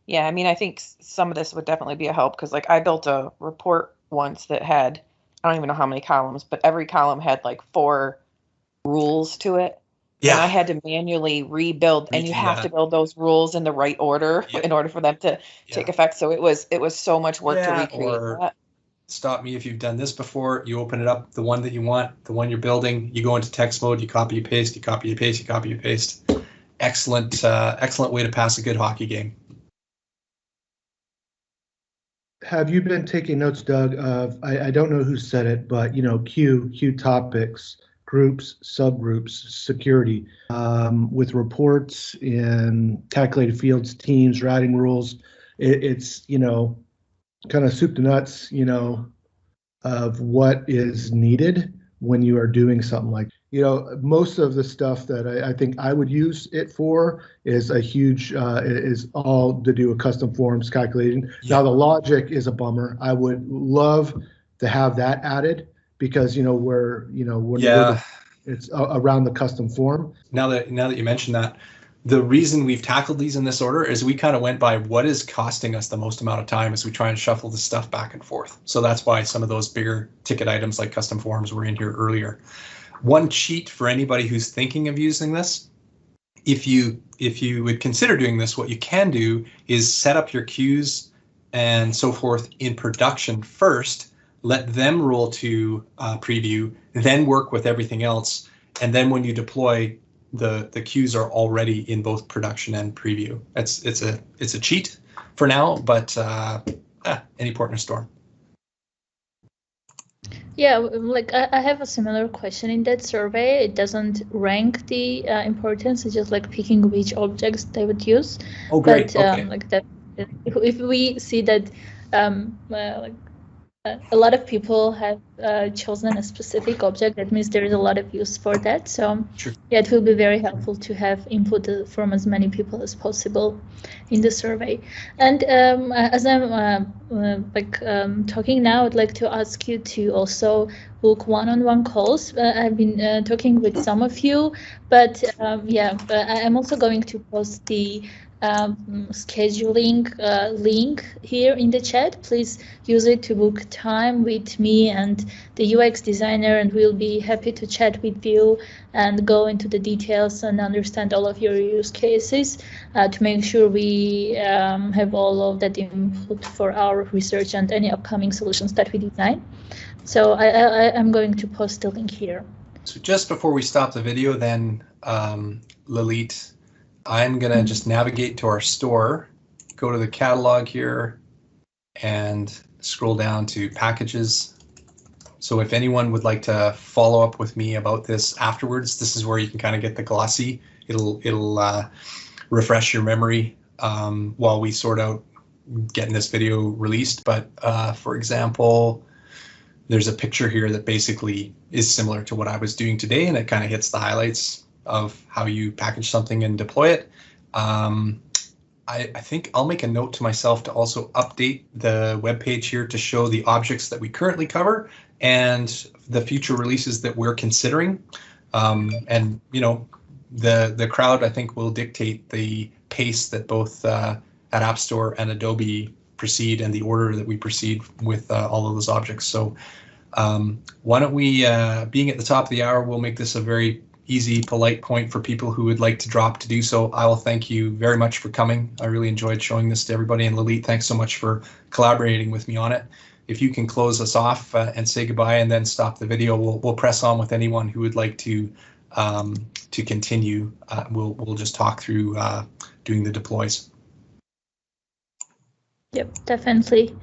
Yeah, I mean, I think some of this would definitely be a help because, like, I built a report once that had, I don't even know how many columns, but every column had like four rules to it. And I Yeah, had to manually rebuild, and you redo have to that. build those rules in the right order Yep. in order for them to take Yeah. effect. So it was so much work to Yeah. recreate Or that. stop me if you've done this before. You open it up, the one that you want, the one you're building. You go into text mode. You copy, you paste. You copy, you paste. You copy, you paste. Excellent, excellent way to pass a good hockey game. Have you been taking notes, Doug, of, I don't know who said it, but, Q topics, groups, subgroups, security, with reports in calculated fields, teams, routing rules. It's, kind of soup to nuts, of what is needed when you are doing something like, most of the stuff that I think I would use it for is a huge, is all to do with custom forms calculating. Yeah. Now the logic is a bummer. I would love to have that added because, Yeah. it's around the custom form. Now that you mention that, the reason we've tackled these in this order is we kind of went by what is costing us the most amount of time as we try and shuffle this stuff back and forth. So that's why some of those bigger ticket items like custom forms were in here earlier. One cheat for anybody who's thinking of using this, if you would consider doing this, what you can do is set up your queues and so forth in production first, let them roll to preview, then work with everything else. And then when you deploy, the queues are already in both production and preview. It's a cheat for now, but any port in a storm. Yeah, like I have a similar question in that survey. It doesn't rank the importance. It's just like picking which objects they would use. Oh, great. But Okay. like that, if we see that like a lot of people have chosen a specific object, that means there is a lot of use for that. So Sure. yeah, it will be very helpful to have input from as many people as possible in the survey. And as I'm talking now, I'd like to ask you to also book one-on-one calls. I've been talking with some of you, but I'm also going to post the scheduling link here in the chat. Please use it to book time with me and the UX designer, and we'll be happy to chat with you and go into the details and understand all of your use cases to make sure we have all of that input for our research and any upcoming solutions that we design. So I'm going to post the link here. So just before we stop the video then, Lalit, I'm going to just navigate to our store, go to the catalog here, and scroll down to packages. So if anyone would like to follow up with me about this afterwards, this is where you can kind of get the glossy. It'll refresh your memory while we sort out getting this video released. But for example, there's a picture here that basically is similar to what I was doing today, and it kind of hits the highlights of how you package something and deploy it. I think I'll make a note to myself to also update the web page here to show the objects that we currently cover and the future releases that we're considering. And the crowd, I think, will dictate the pace that both AtAppStore and Adobe proceed and the order that we proceed with all of those objects. So why don't we, being at the top of the hour, we'll make this a very easy, polite point for people who would like to drop to do so. I will thank you very much for coming. I really enjoyed showing this to everybody. And Lalit, thanks so much for collaborating with me on it. If you can close us off and say goodbye and then stop the video, we'll press on with anyone who would like to continue. We'll just talk through doing the deploys. Yep, definitely.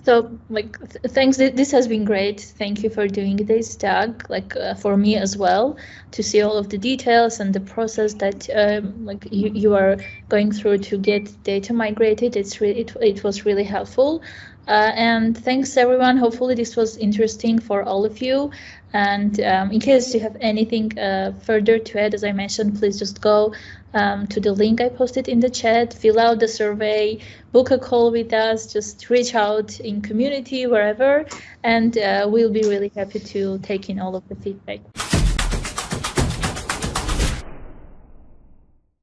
So, thanks. This has been great. Thank you for doing this, Doug. For me as well, to see all of the details and the process that you are going through to get data migrated. It was really helpful. And thanks everyone. Hopefully this was interesting for all of you. And in case you have anything further to add, as I mentioned, please just go to the link I posted in the chat, fill out the survey, book a call with us, just reach out in community, wherever, and we'll be really happy to take in all of the feedback.